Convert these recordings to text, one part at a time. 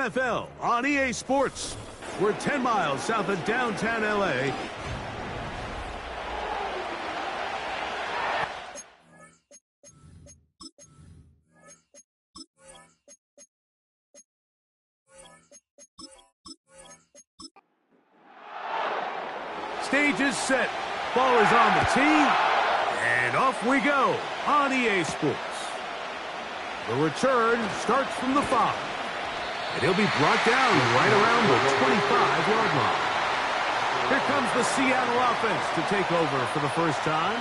NFL on EA Sports. We're 10 miles south of downtown LA. Stage is set. Ball is on the tee. And off we go on EA Sports. The return starts from the 5. And he'll be brought down right around the 25-yard line. Here comes the Seattle offense to take over for the first time.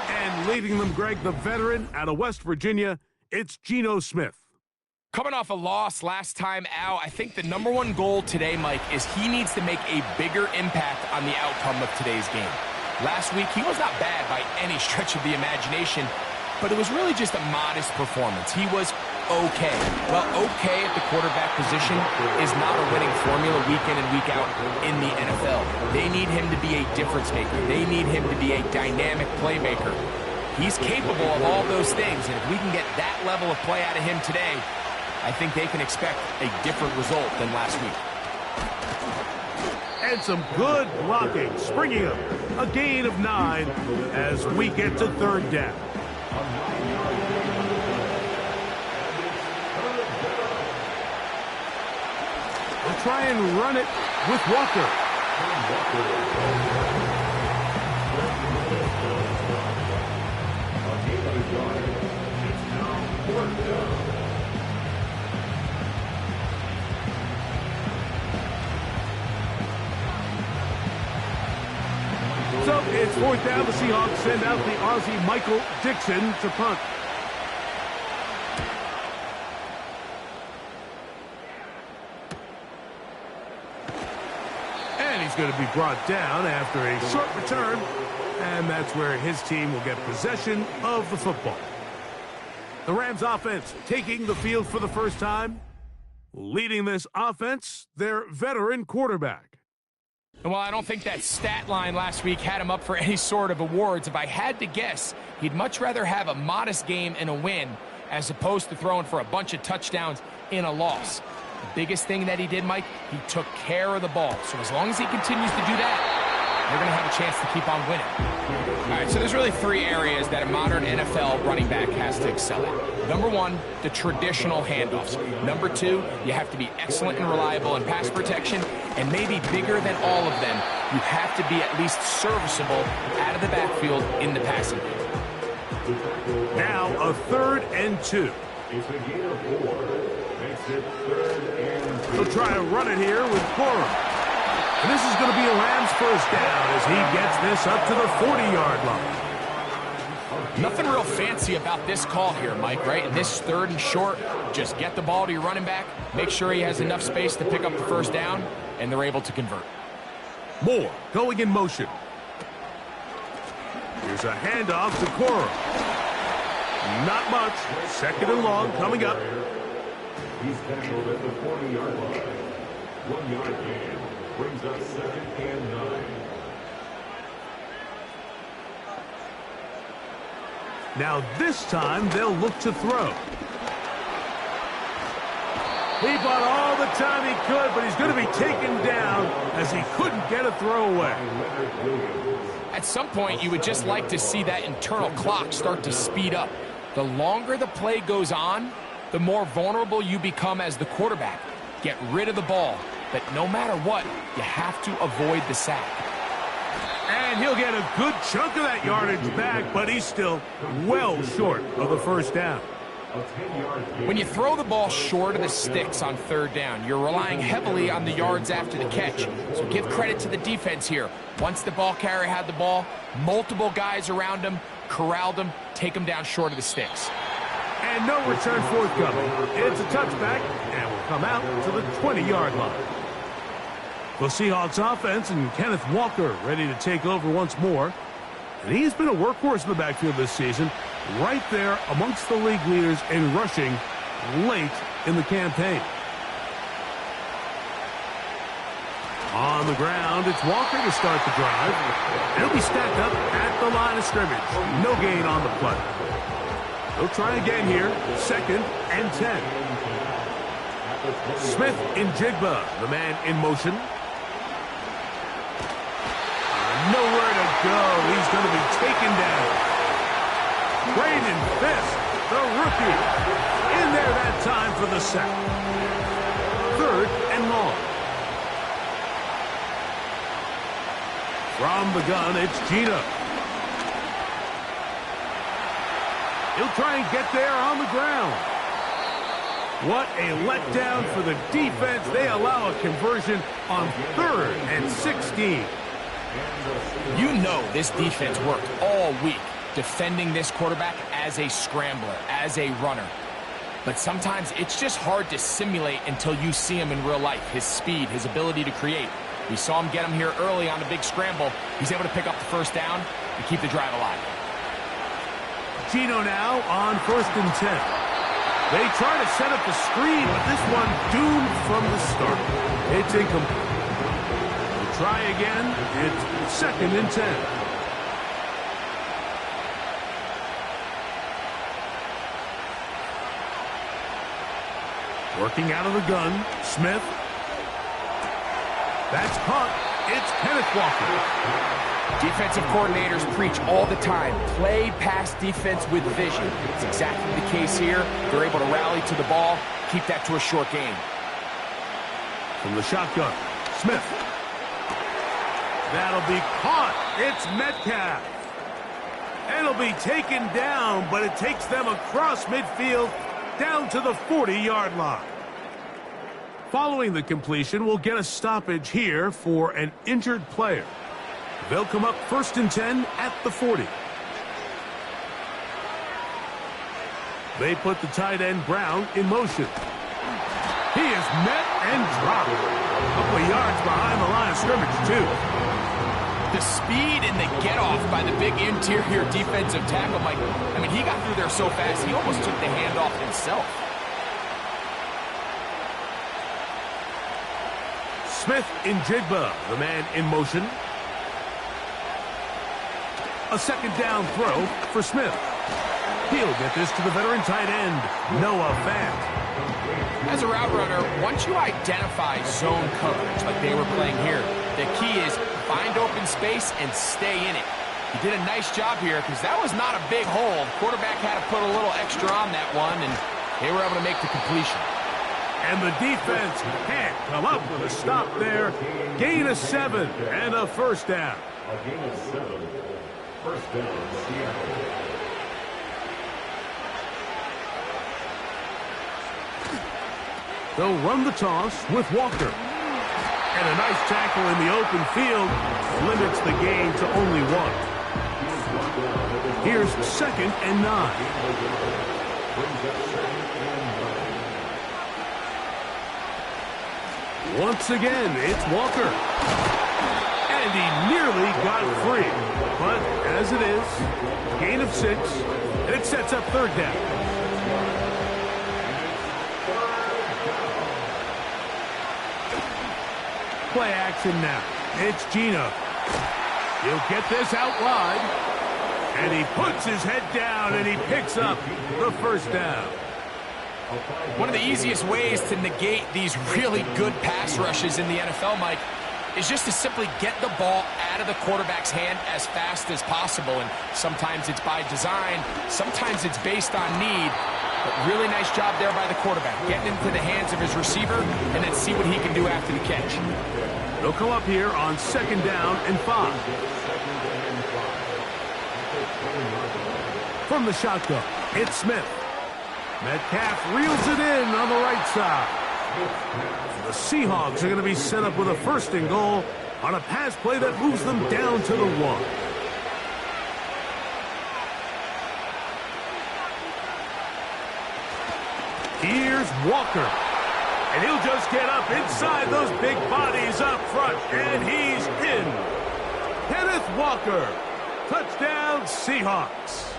And leading them, Greg, the veteran out of West Virginia, it's Geno Smith. Coming off a loss last time out, I think the #1 goal today, Mike, is he needs to make a bigger impact on the outcome of today's game. Last week, he was not bad by any stretch of the imagination, but it was really just a modest performance. He was okay. Well, okay at the quarterback position is not a winning formula week in and week out in the NFL. They need him to be a difference maker. They need him to be a dynamic playmaker. He's capable of all those things, and if we can get that level of play out of him today, I think they can expect a different result than last week. And some good blocking, springing up a gain of 9 as we get to third down. We'll try and run it with Walker. So it's fourth down. The Seahawks send out the Aussie Michael Dixon to punt. And he's going to be brought down after a short return. And that's where his team will get possession of the football. The Rams offense taking the field for the first time. Leading this offense, their veteran quarterback. Well, I don't think that stat line last week had him up for any sort of awards. If I had to guess, he'd much rather have a modest game and a win as opposed to throwing for a bunch of touchdowns in a loss. The biggest thing that he did, Mike, he took care of the ball. So as long as he continues to do that, they're going to have a chance to keep on winning. All right, so there's really 3 areas that a modern NFL running back has to excel at. #1, the traditional handoffs. #2, you have to be excellent and reliable in pass protection. And maybe bigger than all of them, you have to be at least serviceable out of the backfield in the passing game. Now a 3rd and 2. It's a gain of 4. Makes it 3rd and 2. He'll try to run it here with Corum. And this is going to be a Rams first down as he gets this up to the 40-yard line. Nothing real fancy about this call here, Mike, right? In this 3rd and short, just get the ball to your running back, make sure he has enough space to pick up the first down, and they're able to convert. Moore going in motion. Here's a handoff to Corum. Not much. 2nd and long coming up. He's tackled at the 40-yard line. 1-yard gain brings up 2nd and 9. Now this time they'll look to throw. He bought all the time he could, but he's going to be taken down as he couldn't get a throw away. At some point, you would just like to see that internal clock start to speed up. The longer the play goes on, the more vulnerable you become as the quarterback. Get rid of the ball, but no matter what, you have to avoid the sack. And he'll get a good chunk of that yardage back, but he's still well short of the first down. When you throw the ball short of the sticks on 3rd down, you're relying heavily on the yards after the catch. So give credit to the defense here. Once the ball carrier had the ball, multiple guys around him, corralled him, take him down short of the sticks. And no return forthcoming. It's a touchback, and will come out to the 20-yard line. The Seahawks offense and Kenneth Walker ready to take over once more. And he's been a workhorse in the backfield this season, right there amongst the league leaders in rushing late in the campaign. On the ground, it's Walker to start the drive. He'll be stacked up at the line of scrimmage. No gain on the play. They'll try again here, 2nd and 10. Smith in Jigba, the man in motion. Nowhere to go. He's going to be taken down. Brandon Fisk, the rookie, in there that time for the sack. 3rd and long. From the gun, it's Gino. He'll try and get there on the ground. What a letdown for the defense. They allow a conversion on 3rd and 16. You know this defense worked all week defending this quarterback as a scrambler, as a runner. But sometimes it's just hard to simulate until you see him in real life. His speed, his ability to create. We saw him get him here early on the big scramble. He's able to pick up the 1st down and keep the drive alive. Gino now on 1st and 10. They try to set up the screen, but this one doomed from the start. It's incomplete. We'll try again. It's 2nd and 10. Working out of the gun, Smith. That's caught. It's Kenneth Walker. Defensive coordinators preach all the time, play pass defense with vision. It's exactly the case here. They're able to rally to the ball, keep that to a short game. From the shotgun, Smith. That'll be caught. It's Metcalf. And it'll be taken down, but it takes them across midfield down to the 40-yard line. Following the completion, we'll get a stoppage here for an injured player. They'll come up 1st and 10 at the 40. They put the tight end Brown in motion. He is met and dropped. A couple of yards behind the line of scrimmage, too. The speed and the get-off by the big interior defensive tackle, Mike. I mean, he got through there so fast, he almost took the handoff himself. Smith in Jigba, the man in motion. A 2nd down throw for Smith. He'll get this to the veteran tight end, Noah Fant. As a route runner, once you identify zone coverage like they were playing here, the key is find open space and stay in it. He did a nice job here because that was not a big hole. Quarterback had to put a little extra on that one, and they were able to make the completion. And the defense can't come up with a stop there. Gain of 7 and a 1st down. A gain of 7. 1st down, Seattle. They'll run the toss with Walker. And a nice tackle in the open field limits the gain to only 1. Here's 2nd and 9. Once again, it's Walker. And he nearly got free. But as it is, gain of 6, and it sets up 3rd down. Play action now. It's Gino. He'll get this out wide. And he puts his head down and he picks up the 1st down. One of the easiest ways to negate these really good pass rushes in the NFL, Mike, is just to simply get the ball out of the quarterback's hand as fast as possible. And sometimes it's by design, sometimes it's based on need. But really nice job there by the quarterback, getting into the hands of his receiver and then see what he can do after the catch. They'll come up here on 2nd down and 5. From the shotgun, it's Smith. Metcalf reels it in on the right side. The Seahawks are going to be set up with a 1st and goal on a pass play that moves them down to the 1. Here's Walker. And he'll just get up inside those big bodies up front. And he's in. Kenneth Walker. Touchdown, Seahawks.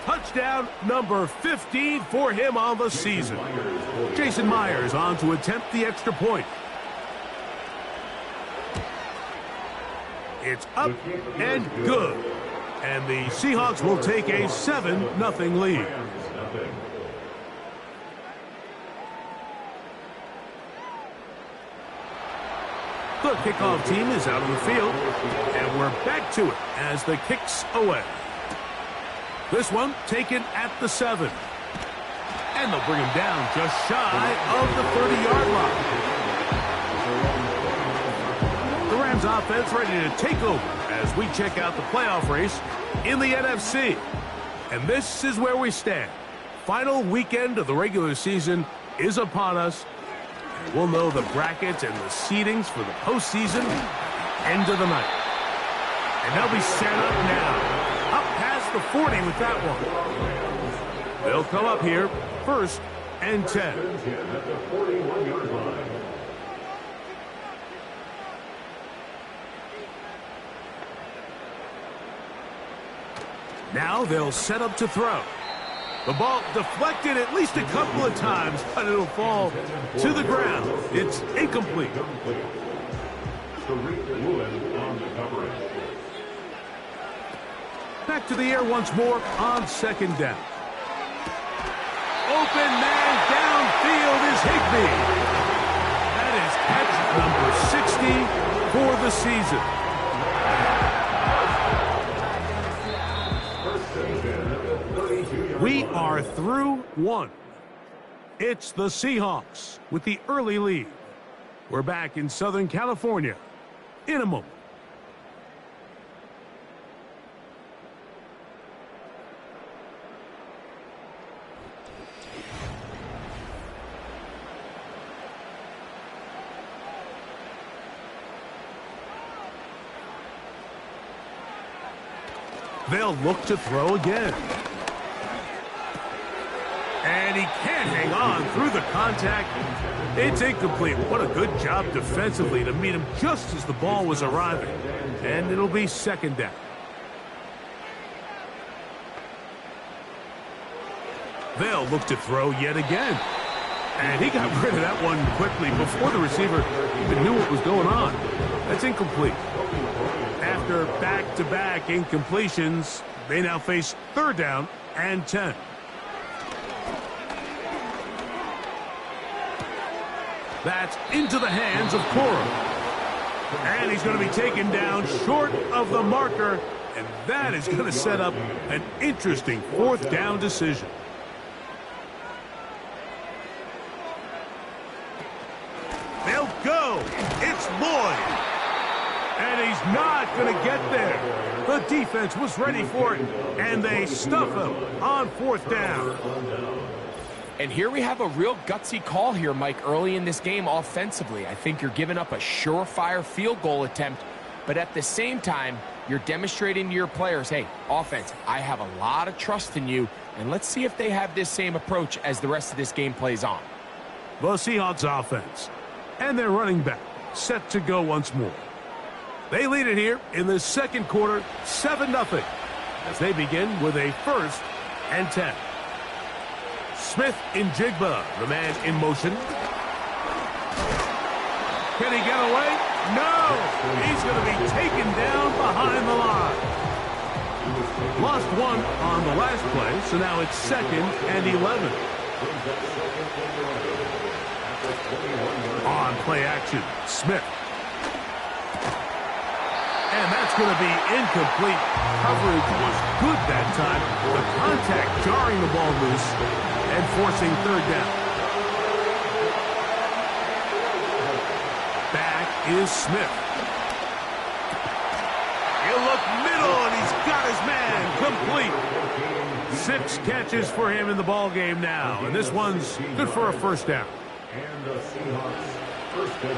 Touchdown number 15 for him on the season. Jason Myers on to attempt the extra point. It's up and good. And the Seahawks will take a 7-0 lead. The kickoff team is out on the field, and we're back to it as the kick's away. This one taken at the 7. And they'll bring him down just shy of the 30-yard line. The Rams offense ready to take over as we check out the playoff race in the NFC. And this is where we stand. Final weekend of the regular season is upon us. And we'll know the brackets and the seedings for the postseason end of the night. And they'll be set up now. Up past the 40 with that one. They'll come up here, 1st and 10. At the 41-yard line. Now they'll set up to throw. The ball deflected at least a couple of times, but it'll fall to the ground. It's incomplete. Back to the air once more on 2nd down. Open man downfield is Higbee. That is catch number 60 for the season. We are through one. It's the Seahawks with the early lead. We're back in Southern California in a moment. They'll look to throw again. And he can't hang on through the contact. It's incomplete. What a good job defensively to meet him just as the ball was arriving. And it'll be 2nd down. They'll look to throw yet again. And he got rid of that one quickly before the receiver even knew what was going on. That's incomplete. After back-to-back incompletions, they now face 3rd down and 10. That's into the hands of Cora. And he's going to be taken down short of the marker, and that is going to set up an interesting 4th down decision. They'll go. It's Lloyd. And he's not going to get there. The defense was ready for it, and they stuff him on 4th down. And here we have a real gutsy call here, Mike, early in this game offensively. I think you're giving up a surefire field goal attempt, but at the same time, you're demonstrating to your players, hey, offense, I have a lot of trust in you, and let's see if they have this same approach as the rest of this game plays on. The Seahawks offense and their running back set to go once more. They lead it here in the 2nd quarter, 7-0, as they begin with a 1st and 10. Smith in Jigba, the man in motion. Can he get away? No! He's going to be taken down behind the line. Lost one on the last play, so now it's 2nd and 11. On play action, Smith. And that's going to be incomplete. Coverage was good that time. The contact jarring the ball loose and forcing 3rd down. Back is Smith. He'll look middle, and he's got his man complete. 6 catches for him in the ball game now, and this one's good for a 1st down. And the Seahawks 1st down.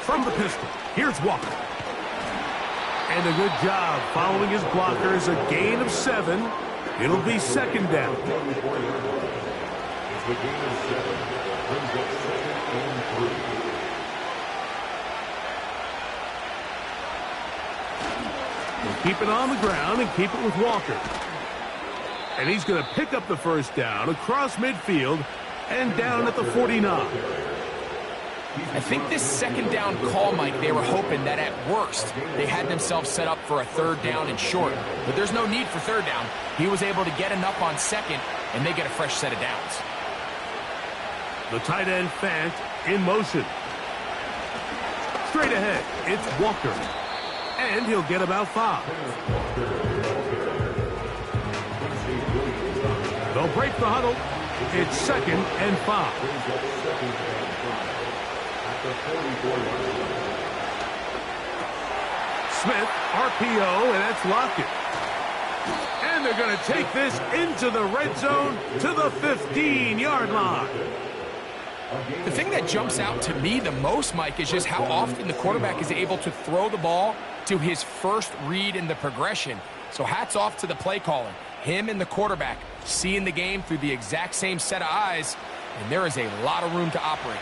From the pistol, here's Walker. And a good job following his blockers, a gain of 7. It'll be 2nd down. It's the gain of 7. Brings up 2nd and 3. We'll keep it on the ground and keep it with Walker. And he's going to pick up the 1st down across midfield and down at the 49. I think this 2nd down call, Mike, they were hoping that at worst they had themselves set up for a 3rd down and short. But there's no need for 3rd down. He was able to get enough on 2nd, and they get a fresh set of downs. The tight end Fant in motion. Straight ahead, it's Walker. And he'll get about 5. They'll break the huddle. It's 2nd and 5. Smith, RPO, and that's Lockett. And they're going to take this into the red zone to the 15-yard line. The thing that jumps out to me the most, Mike, is just how often the quarterback is able to throw the ball to his first read in the progression. So hats off to the play caller. Him and the quarterback seeing the game through the exact same set of eyes, and there is a lot of room to operate.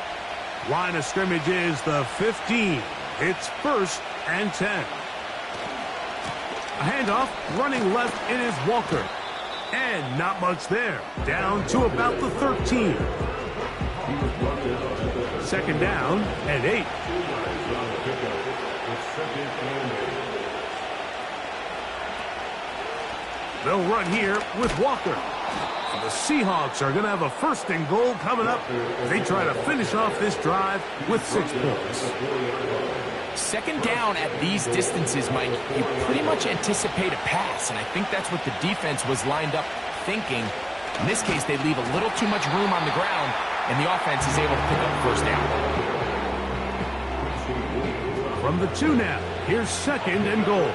Line of scrimmage is the 15. It's 1st and 10. A handoff, running left, it is Walker. And not much there. Down to about the 13. 2nd down and 8. They'll run here with Walker. And the Seahawks are going to have a 1st and goal coming up. They try to finish off this drive with 6 points. 2nd down at these distances, Mike, you pretty much anticipate a pass, and I think that's what the defense was lined up thinking. In this case, they leave a little too much room on the ground, and the offense is able to pick up the 1st down. From the 2 now, here's 2nd and goal.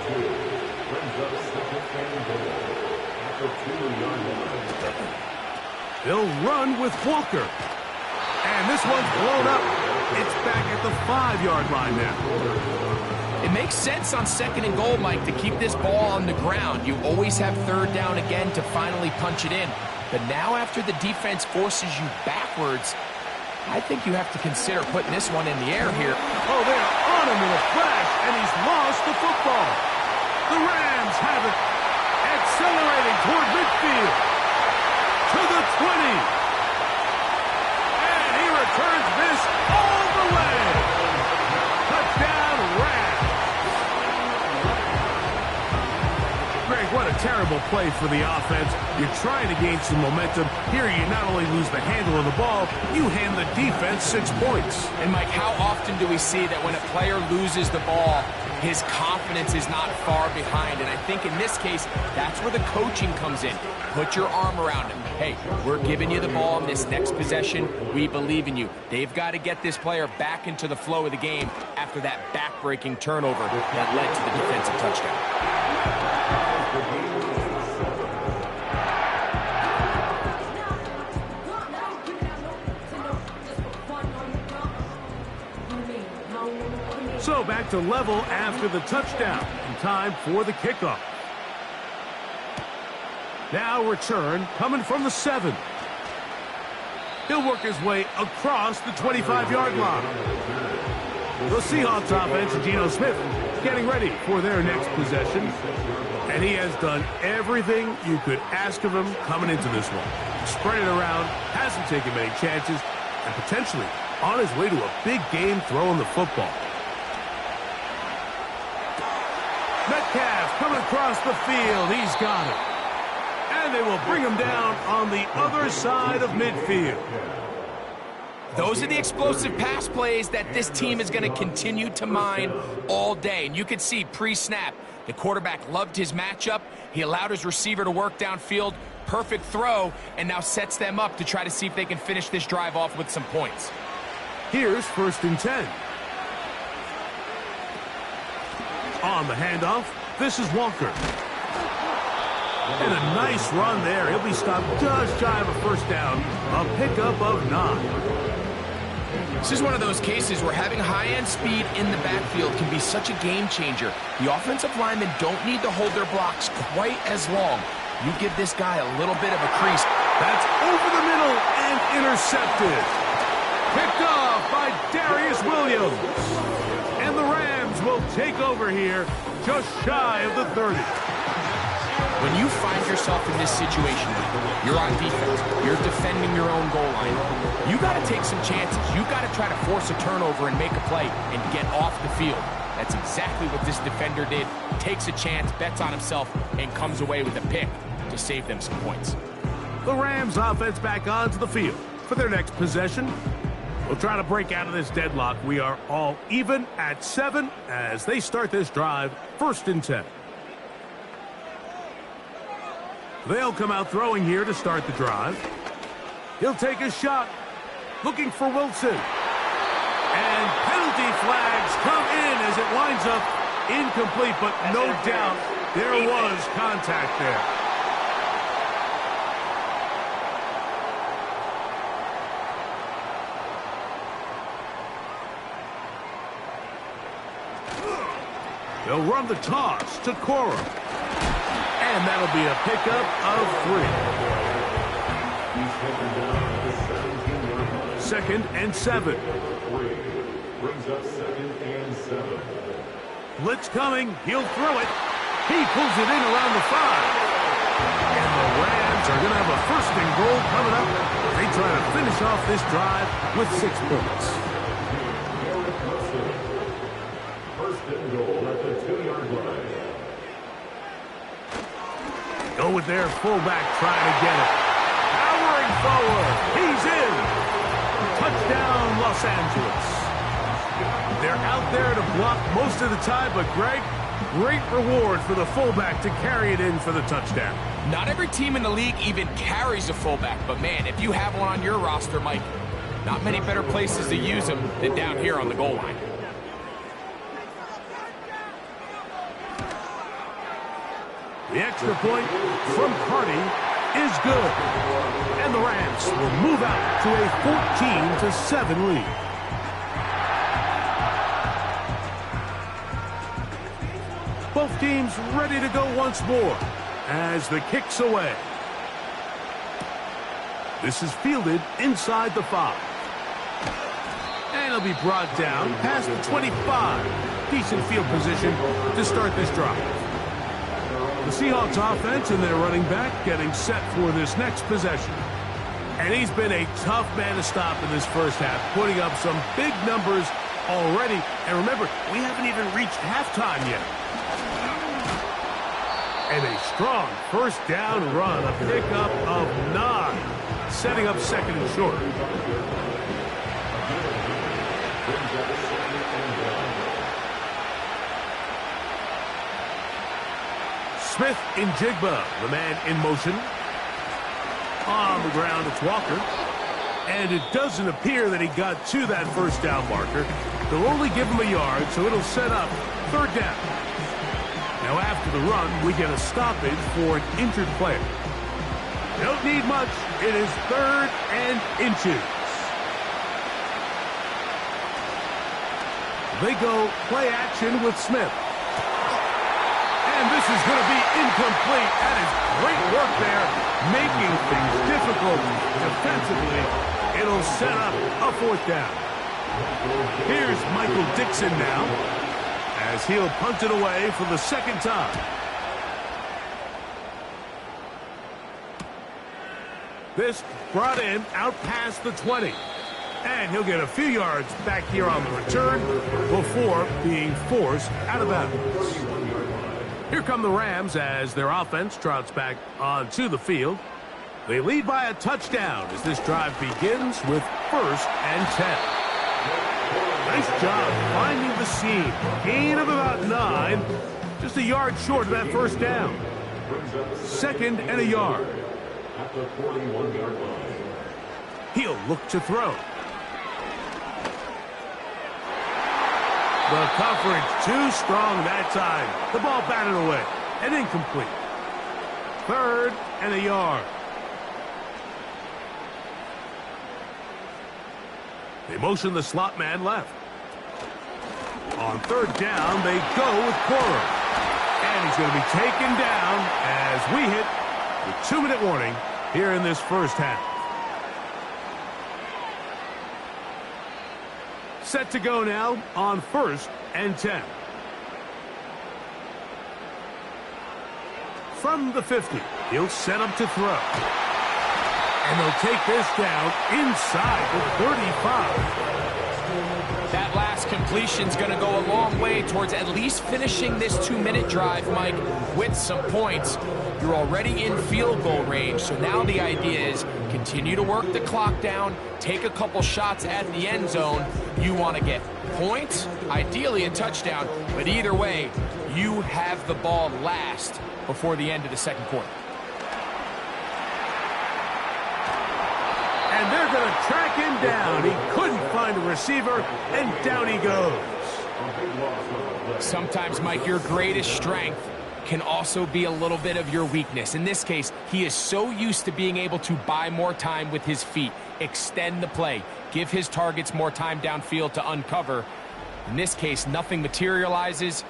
They'll run with Walker. And this one's blown up. It's back at the 5-yard line now. It makes sense on 2nd and goal, Mike, to keep this ball on the ground. You always have 3rd down again to finally punch it in. But now after the defense forces you backwards, I think you have to consider putting this one in the air here. Oh, they're on him with a flash, and he's lost the football. The Rams have it. Accelerating toward midfield. To the 20. And he returns this all the way. Touchdown, Rams. Greg, what a terrible play for the offense. You're trying to gain some momentum. Here you not only lose the handle of the ball, you hand the defense 6 points. And, Mike, how often do we see that when a player loses the ball, his confidence is not far behind? And I think in this case, that's where the coaching comes in. Put your arm around him. Hey, we're giving you the ball in this next possession. We believe in you. They've got to get this player back into the flow of the game after that back-breaking turnover that led to the defensive touchdown. So back to level after the touchdown. In time for the kickoff. Now return coming from the 7. He'll work his way across the 25-yard line. The Seahawks offense and Geno Smith getting ready for their next possession. And he has done everything you could ask of him coming into this one. Spread it around, hasn't taken many chances, and potentially on his way to a big game throwing the football. Metcalf coming across the field. He's got it. And they will bring him down on the other side of midfield. Those are the explosive pass plays that this team is going to continue to mine all day. And you can see pre-snap, the quarterback loved his matchup. He allowed his receiver to work downfield. Perfect throw, and now sets them up to try to see if they can finish this drive off with some points. Here's 1st and 10. On the handoff, this is Walker. And a nice run there. He'll be stopped just shy of a 1st down. A pickup of 9. This is one of those cases where having high-end speed in the backfield can be such a game changer. The offensive linemen don't need to hold their blocks quite as long. You give this guy a little bit of a crease. That's over the middle and intercepted. Picked off by Darius Williams. And the Rams will take over here just shy of the 30. When you find yourself in this situation, you're on defense, you're defending your own goal line, you got to take some chances. You got to try to force a turnover and make a play and get off the field. That's exactly what this defender did. Takes a chance, bets on himself, and comes away with a pick to save them some points. The Rams offense back onto the field. for their next possession. We'll try to break out of this deadlock. We are all even at 7 as they start this drive, 1st and 10. They'll come out throwing here to start the drive. He'll take a shot, looking for Wilson. And penalty flags come in as it winds up incomplete, but no doubt there was contact there. They'll run the toss to Cora. And that'll be a pickup of 3. 2nd and 7. Brings up 2nd and 7. Blitz coming. He'll throw it. He pulls it in around the 5. And the Rams are going to have a 1st and goal coming up. They try to finish off this drive with 6 points. 1st and goal at the 2-yard line. Go with their fullback trying to get it. Powering forward. He's in. Touchdown, Los Angeles. They're out there to block most of the time, but Greg, great reward for the fullback to carry it in for the touchdown. Not every team in the league even carries a fullback, but man, if you have one on your roster, Mike, not many better places to use them than down here on the goal line. The extra point from Carney is good. And the Rams will move out to a 14-7 lead. Both teams ready to go once more as the kick's away. This is fielded inside the 5. And it'll be brought down past the 25. Decent field position to start this drive. The Seahawks offense and their running back getting set for this next possession. And he's been a tough man to stop in this first half, putting up some big numbers already. And remember, we haven't even reached halftime yet. And a strong 1st down run, a pickup of 9, setting up 2nd and short. Smith in Jigba, the man in motion. On the ground, it's Walker. And it doesn't appear that he got to that 1st down marker. They'll only give him a yard, so it'll set up 3rd down. Now after the run, we get a stoppage for an injured player. Don't need much. It is 3rd and inches. They go play action with Smith. And this is going to be incomplete. That is great work there, making things difficult defensively. It'll set up a 4th down. Here's Michael Dixon now, as he'll punt it away for the 2nd time. This brought in out past the 20. And he'll get a few yards back here on the return before being forced out of bounds. Here come the Rams as their offense trots back onto the field. They lead by a touchdown as this drive begins with 1st and 10. Nice job finding the seam. Gain of about 9. Just a yard short of that 1st down. 2nd and a yard. At the 41-yard line. He'll look to throw. The coverage too strong that time. The ball batted away and incomplete. 3rd and a yard. They motion the slot man left. On 3rd down, they go with Cora. And he's going to be taken down as we hit the 2-minute warning here in this 1st half. Set to go now on 1st and 10. From the 50, he'll set up to throw. And they'll take this down inside the 35. That last this completion's going to go a long way towards at least finishing this 2-minute drive, Mike, with some points. You're already in field goal range, so now the idea is continue to work the clock down, take a couple shots at the end zone. You want to get points, ideally a touchdown, but either way, you have the ball last before the end of the second quarter. And they're going to track him down. He couldn't find a receiver, and down he goes. Sometimes, Mike, your greatest strength can also be a little bit of your weakness. In this case, he is so used to being able to buy more time with his feet, extend the play, give his targets more time downfield to uncover. In this case, nothing materializes,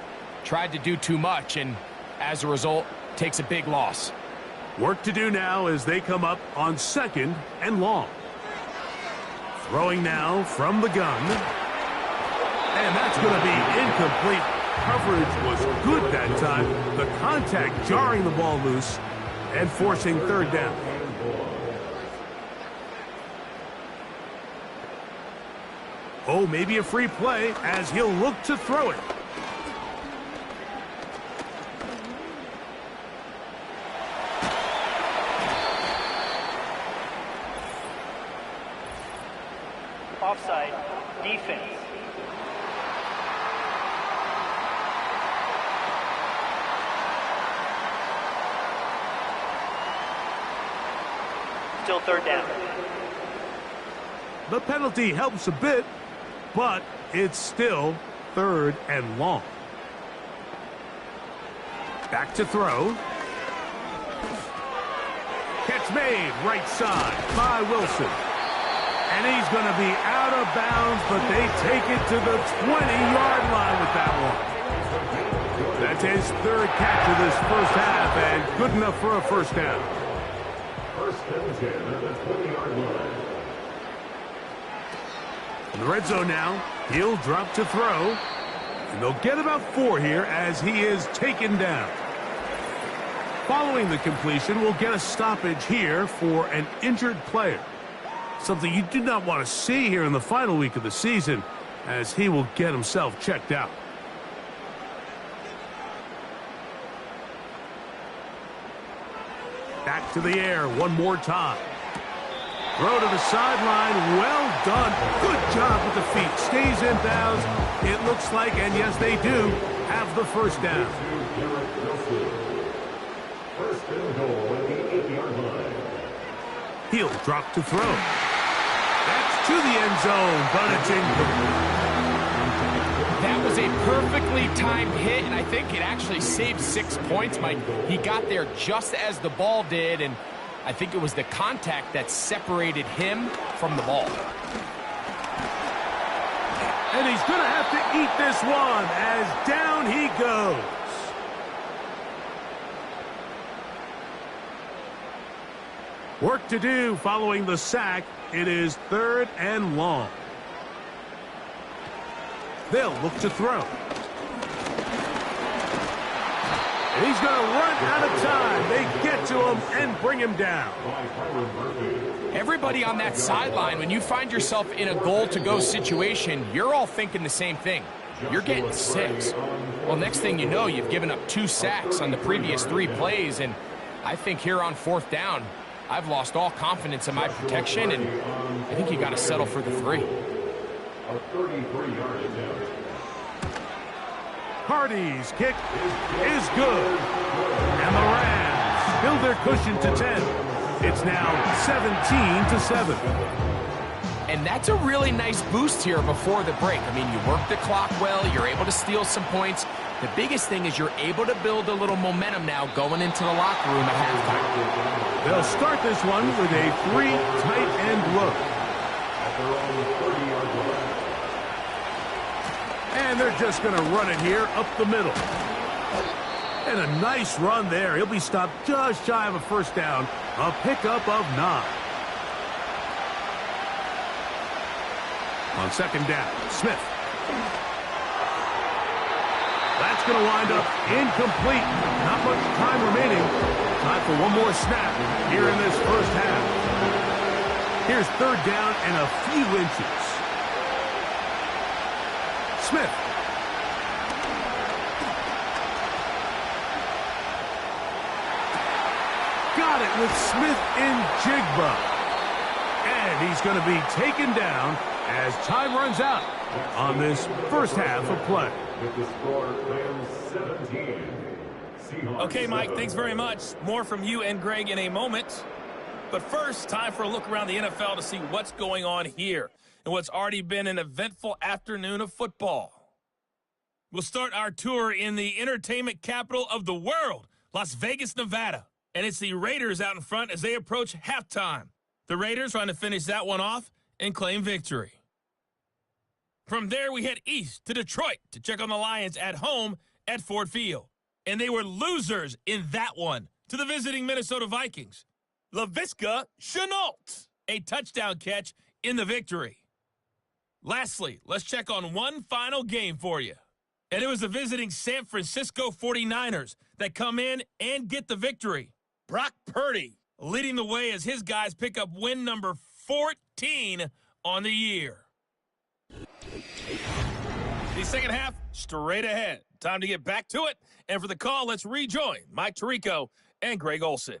tried to do too much, and as a result, takes a big loss. Work to do now as they come up on 2nd and long. Throwing now from the gun. And that's going to be incomplete. Coverage was good that time. The contact jarring the ball loose and forcing 3rd down. Oh, maybe a free play as he'll look to throw it. Offside, defense. Still 3rd down. The penalty helps a bit, but it's still 3rd and long. Back to throw. Catch made, right side by Wilson. And he's going to be out of bounds, but they take it to the 20-yard line with that one. That's his 3rd catch of this first half, and good enough for a 1st down. 1st and 10 at the 20-yard line. In the red zone now, he'll drop to throw. And they'll get about 4 here as he is taken down. Following the completion, we'll get a stoppage here for an injured player. Something you do not want to see here in the final week of the season, as he will get himself checked out. Back to the air one more time. Throw to the sideline. Well done. Good job with the feet. Stays in bounds. It looks like, and yes, they do, have the 1st down. 1st and goal at the 8-yard line. He'll drop to throw. That's to the end zone, but it's incomplete. That was a perfectly timed hit, and I think it actually saved 6 points, Mike. He got there just as the ball did, and I think it was the contact that separated him from the ball. And he's going to have to eat this one as down he goes. Work to do following the sack. It is 3rd and long. They'll look to throw. And he's going to run out of time. They get to him and bring him down. Everybody on that sideline, when you find yourself in a goal-to-go situation, you're all thinking the same thing. You're getting 6. Well, next thing you know, you've given up 2 sacks on the previous 3 plays, and I think here on 4th down, I've lost all confidence in my protection, and I think you got to settle for the 3. A 33-yard attempt. Hardy's kick is good. And the Rams build their cushion to 10. It's now 17-7. And that's a really nice boost here before the break. I mean, you work the clock well, you're able to steal some points. The biggest thing is you're able to build a little momentum now going into the locker room at halftime. They'll start this one with a 3 tight end look. They're on the 30-yard line. And they're just going to run it here up the middle. And a nice run there. He'll be stopped just shy of a 1st down. A pickup of 9. On 2nd down, Smith. That's going to wind up incomplete. Not much time remaining. Time for one more snap here in this first half. Here's 3rd down and a few inches. Smith. Got it with Smith in Jigba. And he's going to be taken down as time runs out on this first half of play. With the score, Rams 17. Seahawks Okay, Mike, 7. thanks very much. More from you and Greg in a moment. But first, time for a look around the NFL to see what's going on here and what's already been an eventful afternoon of football. We'll start our tour in the entertainment capital of the world, Las Vegas, Nevada. And it's the Raiders out in front as they approach halftime. The Raiders trying to finish that one off and claim victory. From there, we head east to Detroit to check on the Lions at home at Ford Field. And they were losers in that one to the visiting Minnesota Vikings. Laviska Shenault, a touchdown catch in the victory. Lastly, let's check on one final game for you. And it was the visiting San Francisco 49ers that come in and get the victory. Brock Purdy leading the way as his guys pick up win number 14 on the year. The second half, straight ahead. Time to get back to it. And for the call, let's rejoin Mike Tirico and Greg Olson.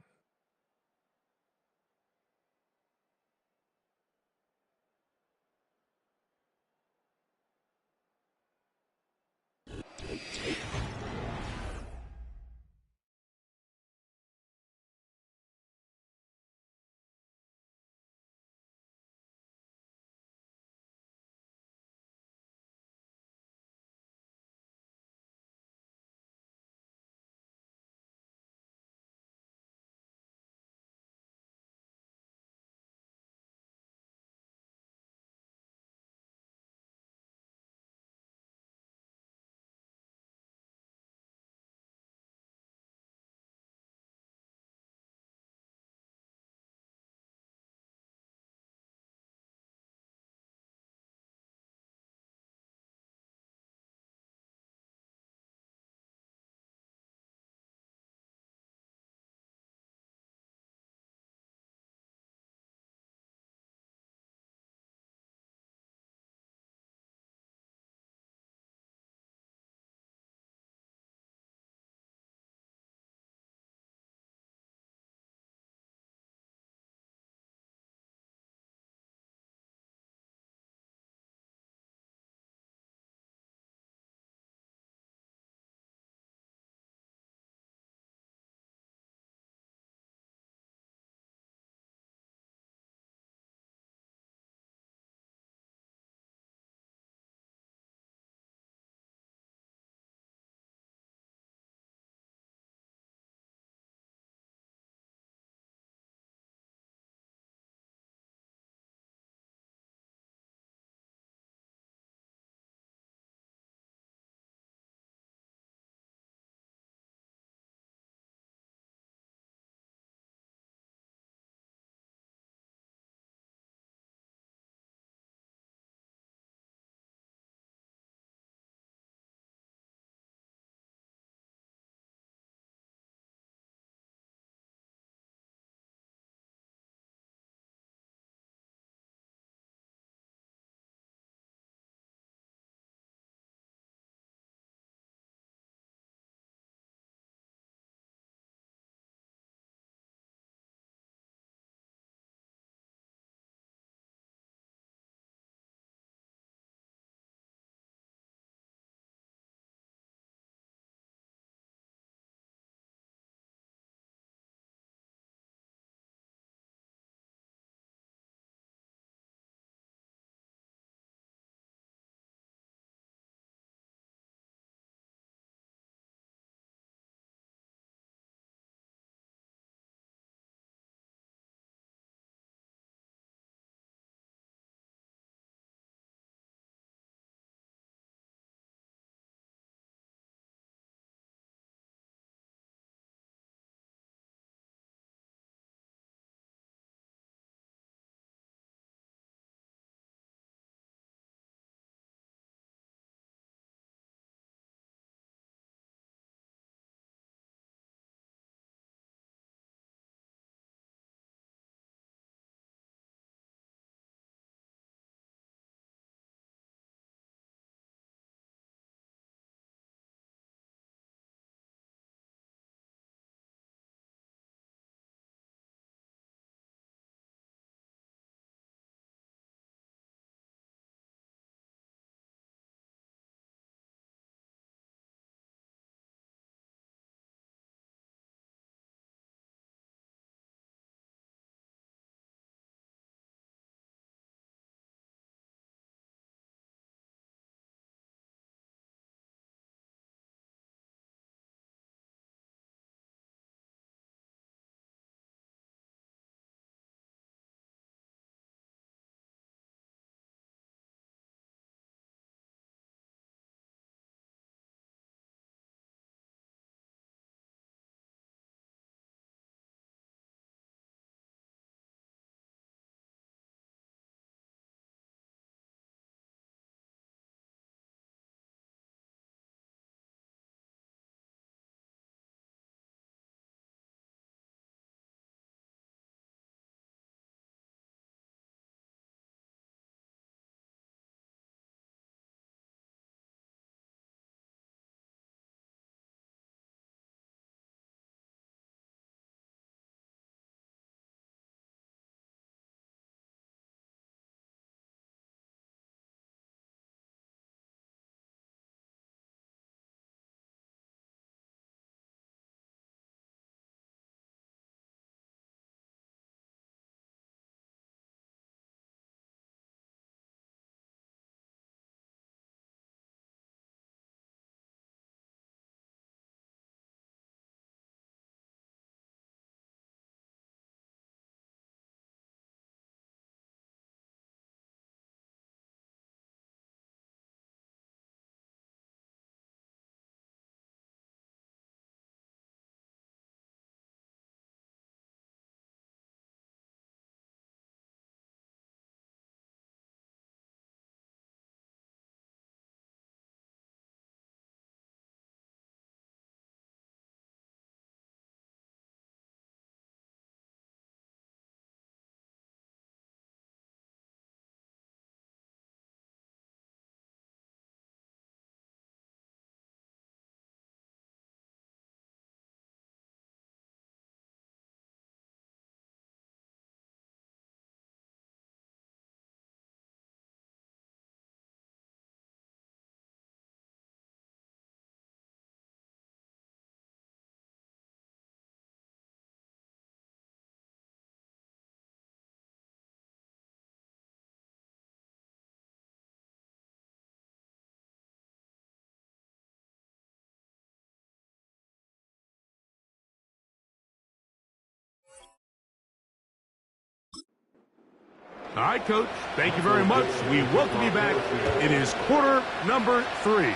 All right, Coach. Thank you very much. We welcome you back. It is quarter number 3.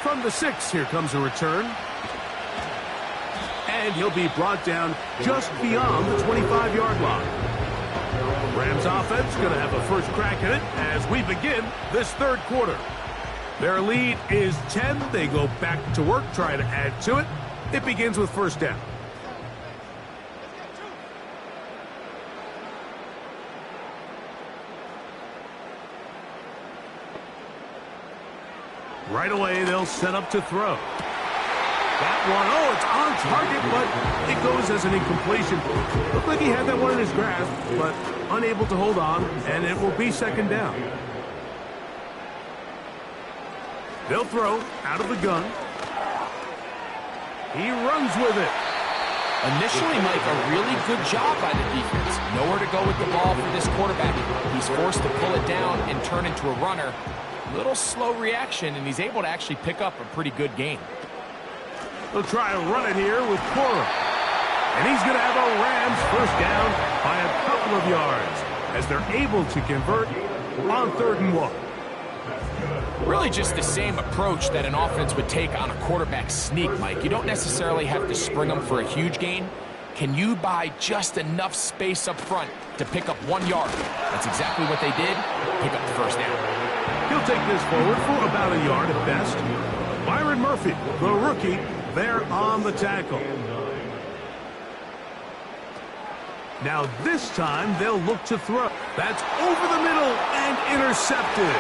From the 6, here comes a return. And he'll be brought down just beyond the 25-yard line. Rams offense going to have a first crack at it as we begin this third quarter. Their lead is 10. They go back to work, try to add to it. It begins with first down. Right away, they'll set up to throw. That one, oh, it's on target, but it goes as an incompletion. Looked like he had that one in his grasp, but unable to hold on, and it will be second down. They'll throw out of the gun. He runs with it. Initially, Mike, a really good job by the defense. Nowhere to go with the ball for this quarterback. He's forced to pull it down and turn into a runner. Little slow reaction, and he's able to actually pick up a pretty good gain. They'll try to run it here with Cora. And he's going to have a Rams first down by a couple of yards as they're able to convert on 3rd and 1. Really just the same approach that an offense would take on a quarterback sneak, Mike. You don't necessarily have to spring them for a huge gain. Can you buy just enough space up front to pick up 1 yard? That's exactly what they did. Pick up the first down. He'll take this forward for about a yard at best. Byron Murphy, the rookie, there on the tackle. Now this time they'll look to throw. That's over the middle and intercepted.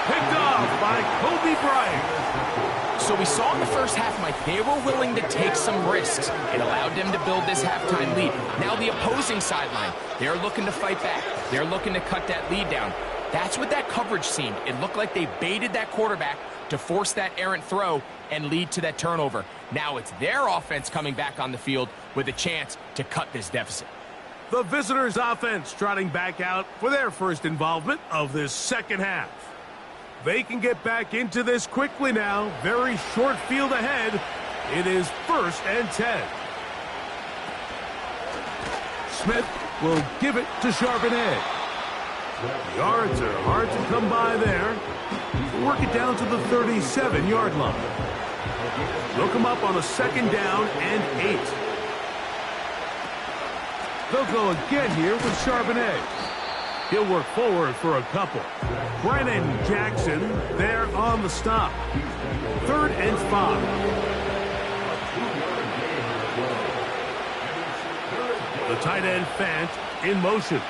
Picked off by Kobe Bryant. So we saw in the first half, Mike, they were willing to take some risks. It allowed them to build this halftime lead. Now the opposing sideline, they're looking to fight back. They're looking to cut that lead down. That's what that coverage seemed. It looked like they baited that quarterback to force that errant throw and lead to that turnover. Now it's their offense coming back on the field with a chance to cut this deficit. The visitors' offense trotting back out for their first involvement of this second half. They can get back into this quickly now. Very short field ahead. It is 1st and 10. Smith will give it to Charbonnet. Yards are hard to come by there. Work it down to the 37-yard line. They'll come up on a 2nd down and 8. They'll go again here with Charbonnet. He'll work forward for a couple. Brennan Jackson there on the stop. 3rd and 5. The tight end Fant in motion.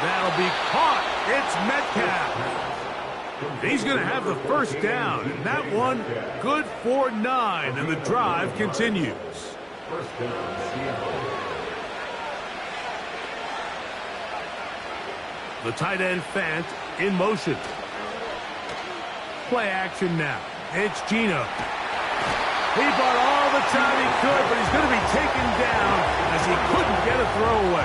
That'll be caught. It's Metcalf. He's going to have the first down. And that one good for 9. And the drive continues. The tight end Fant in motion. Play action now. It's Gino. He bought all the time he could, but he's going to be taken down as he couldn't get a throwaway.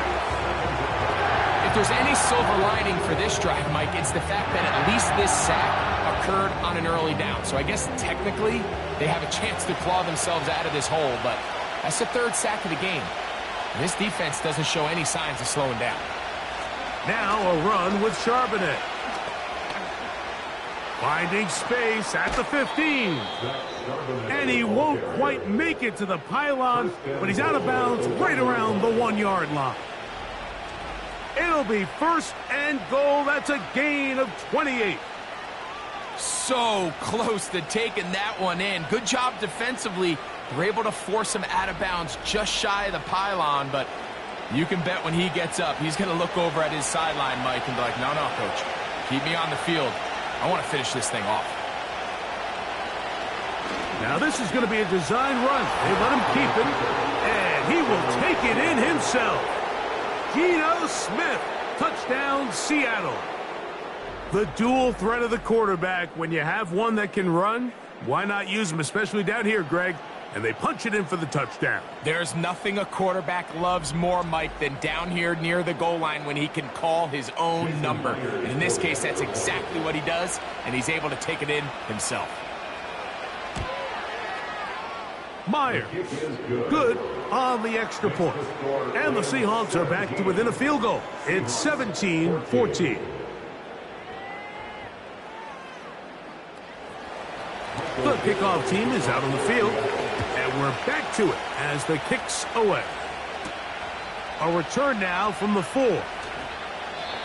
If there's any silver lining for this drive, Mike, it's the fact that at least this sack occurred on an early down. So I guess technically they have a chance to claw themselves out of this hole, but that's the 3rd sack of the game. And this defense doesn't show any signs of slowing down. Now a run with Charbonnet. Finding space at the 15. And he won't quite make it to the pylon, but he's out of bounds right around the 1-yard line. It'll be 1st and goal. That's a gain of 28. So close to taking that one in. Good job defensively. They're able to force him out of bounds just shy of the pylon, but you can bet when he gets up, he's going to look over at his sideline, Mike, and be like, no, coach, keep me on the field. I want to finish this thing off. Now this is going to be a design run. They let him keep it, and he will take it in himself. Geno Smith, touchdown Seattle. The dual threat of the quarterback. When you have one that can run, why not use him, especially down here, Greg? And they punch it in for the touchdown. There's nothing a quarterback loves more, Mike, than down here near the goal line when he can call his own number. And in this case, that's exactly what he does, and he's able to take it in himself. Meyer, good on the extra point. And the Seahawks are back to within a field goal. It's 17-14. The kickoff team is out on the field. And we're back to it as the kick's away. A return now from the 4.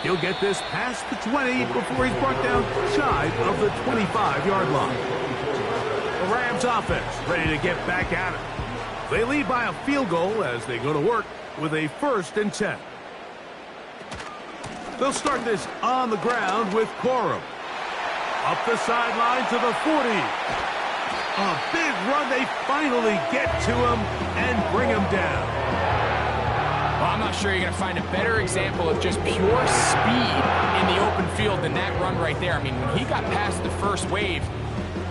He'll get this past the 20 before he's brought down shy of the 25-yard line. The Rams offense ready to get back at it. They lead by a field goal as they go to work with a 1st and 10. They'll start this on the ground with Corum. Up the sideline to the 40. A big run. They finally get to him and bring him down. Well, I'm not sure you're going to find a better example of just pure speed in the open field than that run right there. I mean, when he got past the first wave,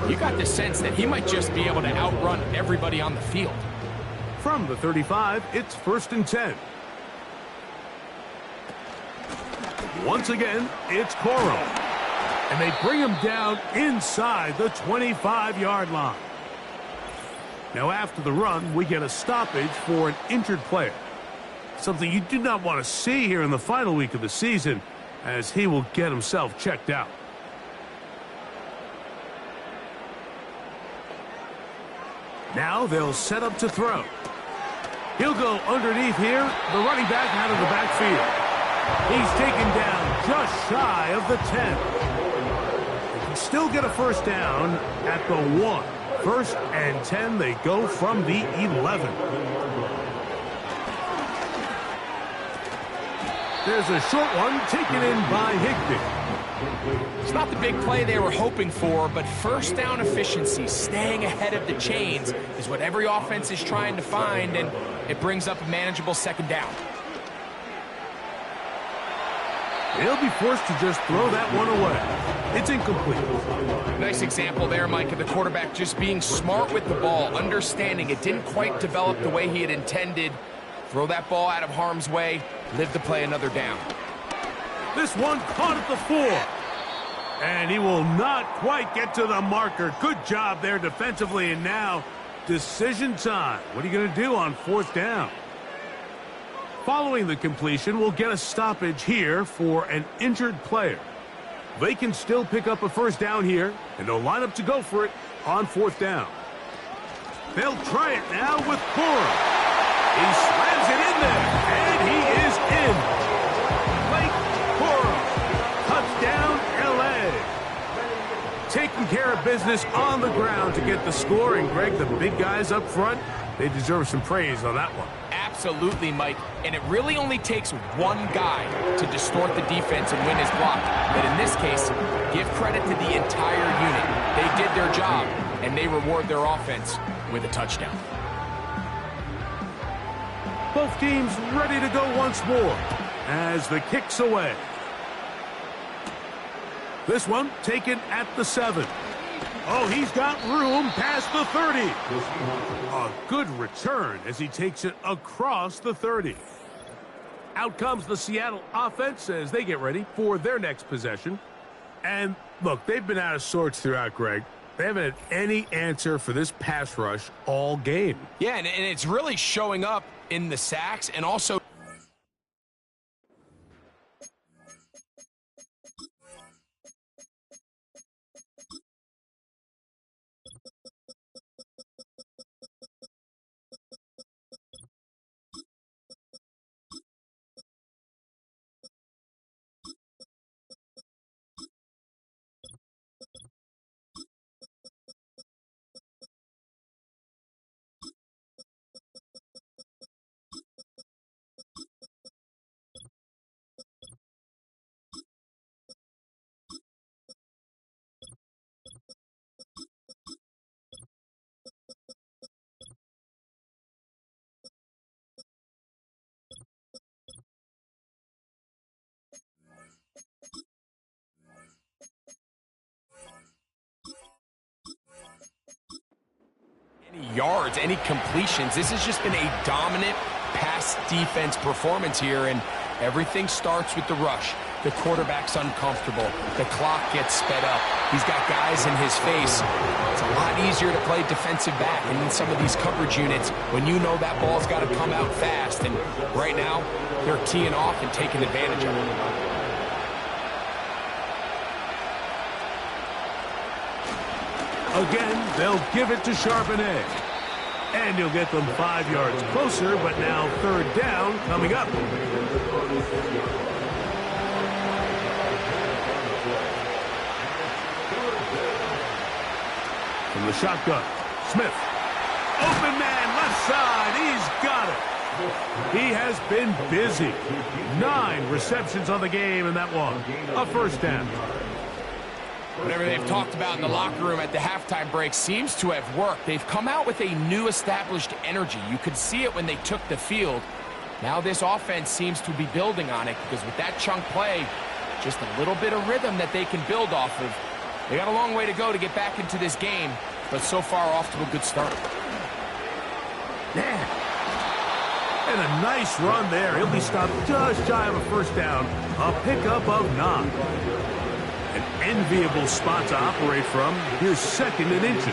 you got the sense that he might just be able to outrun everybody on the field. From the 35, it's 1st and 10. Once again, it's Corum. And they bring him down inside the 25-yard line. Now, after the run, we get a stoppage for an injured player. Something you do not want to see here in the final week of the season, as he will get himself checked out. Now they'll set up to throw. He'll go underneath here, the running back out of the backfield. He's taken down just shy of the 10. They can still get a 1st down at the 1. 1st and 10, they go from the 11. There's a short one taken in by Higbee. It's not the big play they were hoping for, but 1st down efficiency, staying ahead of the chains, is what every offense is trying to find, and it brings up a manageable 2nd down. They'll be forced to just throw that one away. It's incomplete. Nice example there, Mike, of the quarterback just being smart with the ball, understanding it didn't quite develop the way he had intended. Throw that ball out of harm's way, live to play another down. This one caught at the 4. And he will not quite get to the marker. Good job there defensively, and now decision time. What are you going to do on 4th down? Following the completion, we'll get a stoppage here for an injured player. They can still pick up a 1st down here, and they'll line up to go for it on 4th down. They'll try it now with Corum. He slams it in there, and he is in. Blake Corum, touchdown, L.A. Taking care of business on the ground to get the score, and Greg, the big guys up front, they deserve some praise on that one. Absolutely, Mike, and it really only takes one guy to distort the defense and win his block. But in this case, give credit to the entire unit. They did their job, and they reward their offense with a touchdown. Both teams ready to go once more as the kick's away. This one taken at the 7. Oh, he's got room past the 30. A good return as he takes it across the 30. Out comes the Seattle offense as they get ready for their next possession. And look, they've been out of sorts throughout, Greg. They haven't had any answer for this pass rush all game. Yeah, and it's really showing up in the sacks and also any yards, any completions. This has just been a dominant pass defense performance here, and everything starts with the rush. the quarterback's uncomfortable. The clock gets sped up. He's got guys in his face. It's a lot easier to play defensive back and in some of these coverage units when you know that ball's got to come out fast. And right now, they're teeing off and taking advantage of it. Again, they'll give it to Charbonnet. And he'll get them 5 yards closer, but now third down coming up. From the shotgun, Smith. Open man, left side, he's got it. He has been busy. 9 receptions on the game, and that one, a first down. Whatever they've talked about in the locker room at the halftime break seems to have worked. They've come out with a new established energy. You could see it when they took the field. Now this offense seems to be building on it because with that chunk play, just a little bit of rhythm that they can build off of. They got a long way to go to get back into this game, but so far off to a good start. Yeah. And a nice run there. He'll be stopped just shy of a first down. A pickup of 9. An enviable spot to operate from. Here's second and inches.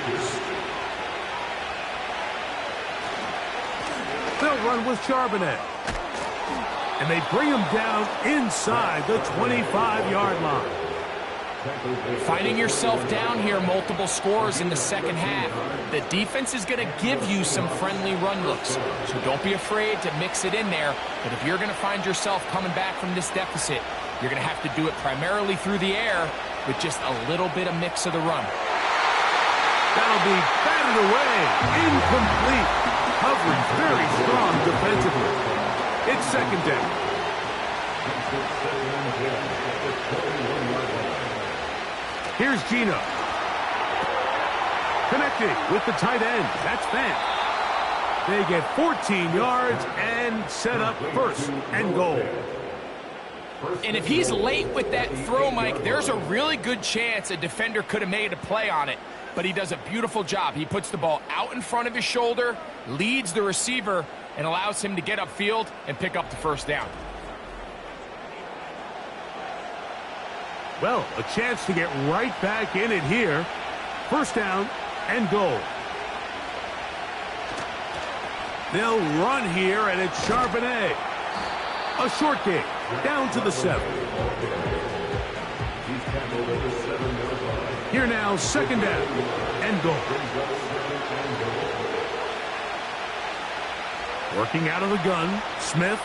They'll run with Charbonnet. And they bring him down inside the 25-yard line. Finding yourself down here multiple scores in the second half. The defense is going to give you some friendly run looks. So don't be afraid to mix it in there. But if you're going to find yourself coming back from this deficit, you're going to have to do it primarily through the air with just a little bit of mix of the run. That'll be batted away. Incomplete. Covering very strong defensively. It's second down. Here's Gino. Connecting with the tight end. That's Fant. They get 14 yards and set up first and goal. And if he's late with that throw, Mike, there's a really good chance a defender could have made a play on it. But he does a beautiful job. He puts the ball out in front of his shoulder, leads the receiver, and allows him to get upfield and pick up the first down. Well, a chance to get right back in it here. First down and goal. They'll run here, and it's Charbonnet. A short game, down to the 7. Here now, second down and goal. Working out of the gun, Smith.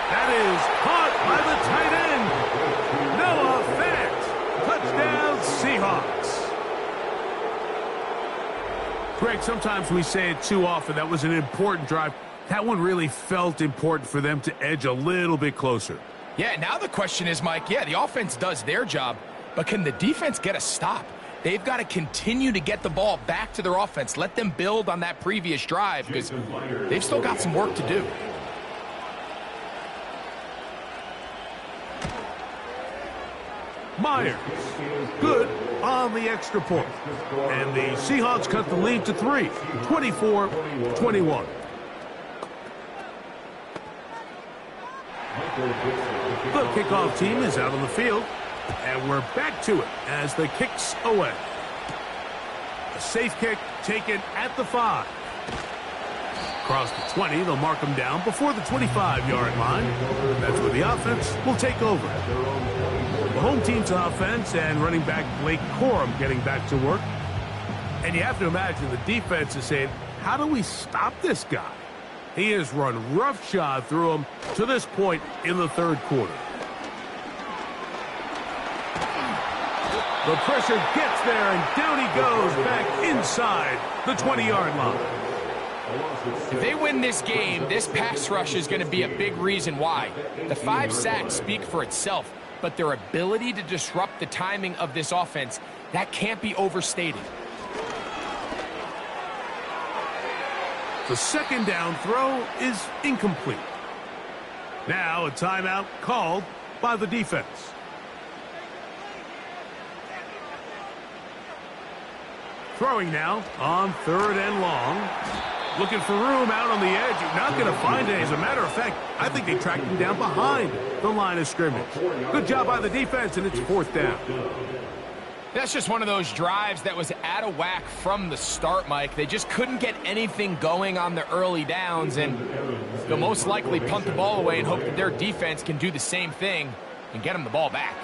That is caught by the tight end. Noah Fant. Touchdown, Seahawks. Greg, sometimes we say it too often. That was an important drive. That one really felt important for them to edge a little bit closer. Yeah, now the question is, Mike, yeah, the offense does their job, but can the defense get a stop? They've got to continue to get the ball back to their offense. Let them build on that previous drive because they've still got some work to do. Myers, good on the extra point. And the Seahawks cut the lead to 3, 24-21. The kickoff team is out on the field, and we're back to it as the kick's away. A safe kick taken at the 5. Across the 20, they'll mark them down before the 25-yard line. That's where the offense will take over. The home team's offense and running back Blake Corum getting back to work. And you have to imagine the defense is saying, how do we stop this guy? He has run roughshod through him to this point in the third quarter. The pressure gets there, and down he goes back inside the 20-yard line. If they win this game, this pass rush is going to be a big reason why. The 5 sacks speak for itself, but their ability to disrupt the timing of this offense, that can't be overstated. The second down throw is incomplete. Now a timeout called by the defense. Throwing now on 3rd and long. Looking for room out on the edge. You're not going to find it. As a matter of fact, I think they tracked him down behind the line of scrimmage. Good job by the defense, and it's 4th down. That's just one of those drives that was out of whack from the start, Mike. They just couldn't get anything going on the early downs, and they'll most likely punt the ball away and hope that their defense can do the same thing and get them the ball back.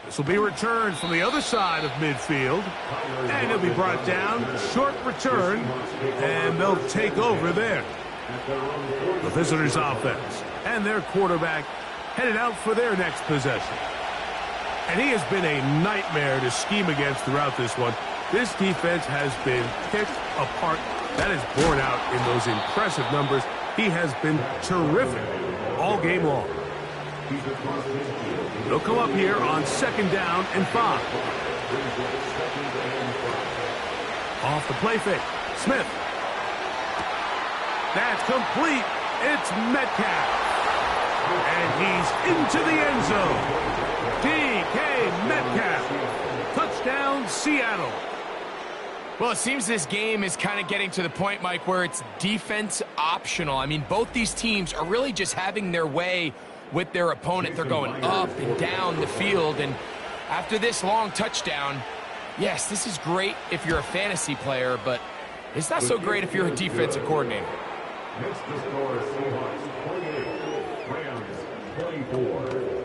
This will be returned from the other side of midfield, and it'll be brought down. Short return, and they'll take over there. The visitors' offense and their quarterback headed out for their next possession. And he has been a nightmare to scheme against throughout this one. This defense has been picked apart. That is borne out in those impressive numbers. He has been terrific all game long. They'll come up here on 2nd down and 5. Off the play fake. Smith. That's complete. It's Metcalf. And he's into the end zone. DK Metcalf. Touchdown, Seattle. Well, it seems this game is kind of getting to the point, Mike, where it's defense optional. I mean, both these teams are really just having their way with their opponent. They're going up and down the field, and after this long touchdown, yes, this is great if you're a fantasy player, but it's not so great if you're a defensive coordinator. Next to score, Seahawks 28, Rams 24.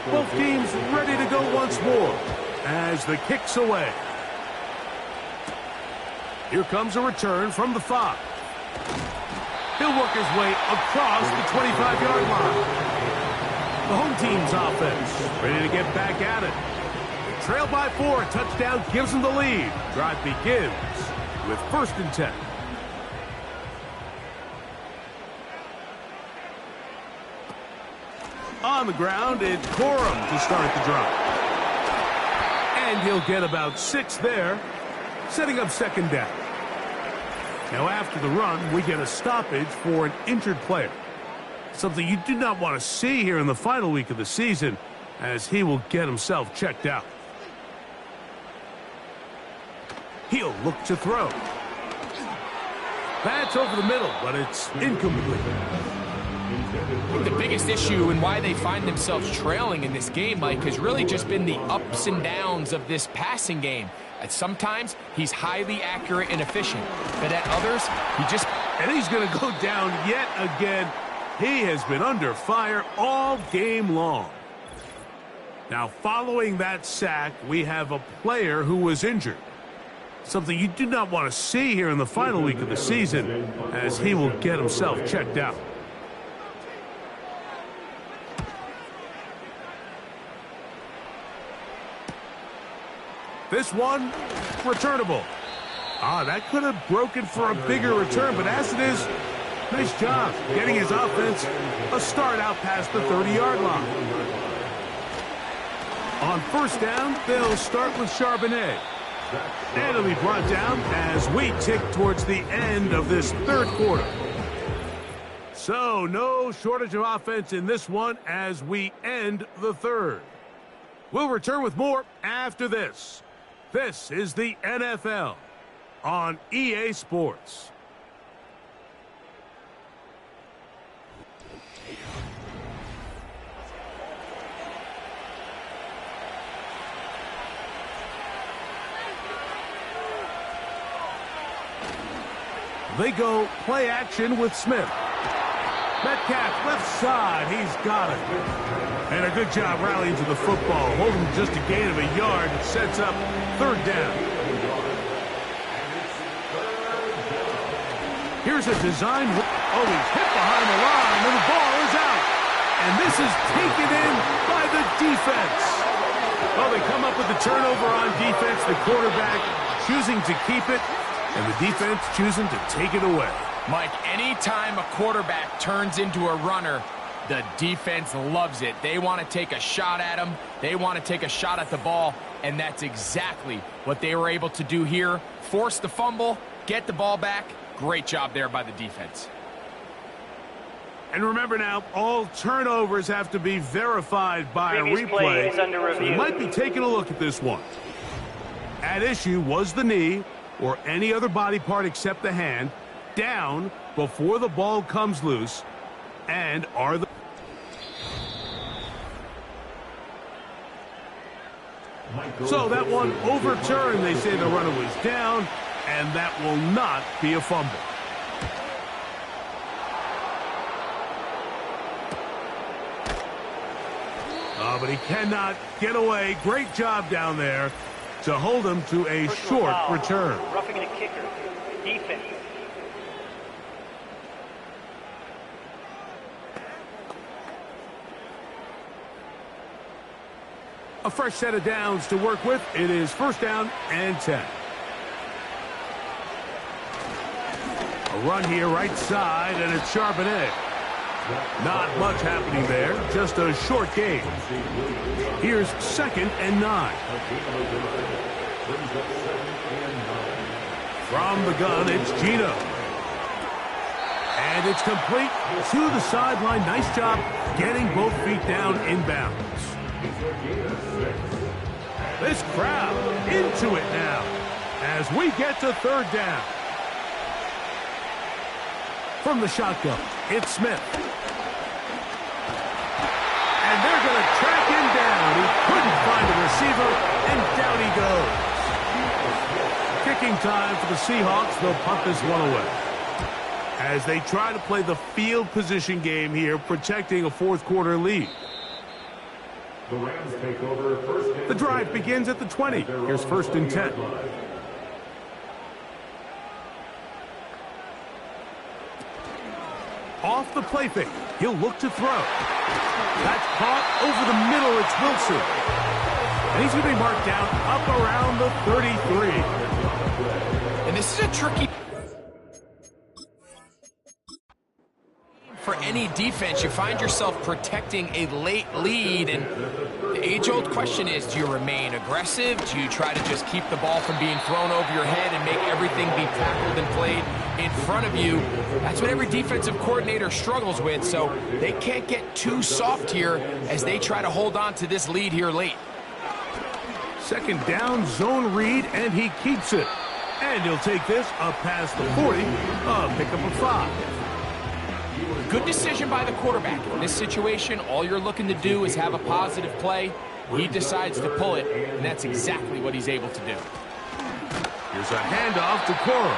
Both teams ready to go once more as the kick's away. Here comes a return from the 5. He'll work his way across the 25-yard line. The home team's offense ready to get back at it. They trail by 4. A touchdown gives them the lead. Drive begins with 1st and 10. On the ground, it's Corum to start the drive. And he'll get about 6 there, setting up 2nd down. Now, after the run, we get a stoppage for an injured player. Something you do not want to see here in the final week of the season, as he will get himself checked out. He'll look to throw. That's over the middle, but it's incomplete. I think the biggest issue and why they find themselves trailing in this game, Mike, has really just been the ups and downs of this passing game. At sometimes, he's highly accurate and efficient, but at others, he just... And he's going to go down yet again. He has been under fire all game long. Now, following that sack, we have a player who was injured. Something you do not want to see here in the final week of the season, as he will get himself checked out. This one, returnable. That could have broken for a bigger return, but as it is, nice job getting his offense a start out past the 30-yard line. On 1st down, they'll start with Charbonnet. And it'll be brought down as we tick towards the end of this 3rd quarter. So, no shortage of offense in this one as we end the 3rd. We'll return with more after this. This is the NFL on EA Sports. They go play action with Smith. Metcalf left side. He's got it. And a good job rallying to the football. Holding just a gain of a yard. It sets up 3rd down. Here's a design. Oh, he's hit behind the line, and the ball is out. And this is taken in by the defense. Well, they come up with the turnover on defense. The quarterback choosing to keep it, and the defense choosing to take it away. Mike, anytime a quarterback turns into a runner, the defense loves it. They want to take a shot at him. They want to take a shot at the ball, and that's exactly what they were able to do here. Force the fumble, get the ball back. Great job there by the defense. And remember now, all turnovers have to be verified by a Previous play replay. is under So we review. might be taking a look at this one. At issue was the knee or any other body part except the hand down before the ball comes loose, and are the so that one overturned. They say the runner was down, and that will not be a fumble. Oh, but he cannot get away. Great job down there to hold him to a Personal short foul. return. Roughing the kicker. Defense. A fresh set of downs to work with. It is first down and 10. A run here right side, and it's Charbonnet. Not much happening there. Just a short game. Here's second and 9. From the gun, it's Gino. And it's complete to the sideline. Nice job getting both feet down inbounds. This crowd into it now as we get to third down. From the shotgun, it's Smith. And they're going to track him down. He couldn't find a receiver, and down he goes. Kicking time for the Seahawks. They'll punt this one away as they try to play the field position game here, protecting a fourth quarter lead. The Rams take over first and The drive begins at the 20. Here's first and 10. Off the play fake. He'll look to throw. That's caught over the middle. It's Wilson. And he's going to be marked down up around the 33. And this is a tricky for any defense. You find yourself protecting a late lead, and the age-old question is, do you remain aggressive? Do you try to just keep the ball from being thrown over your head and make everything be tackled and played in front of you? That's what every defensive coordinator struggles with, so they can't get too soft here as they try to hold on to this lead here late. Second down, zone read, and he keeps it. And he'll take this up past the 40, pick up a 5. Good decision by the quarterback. In this situation, all you're looking to do is have a positive play. He decides to pull it, and that's exactly what he's able to do. Here's a handoff to Cora.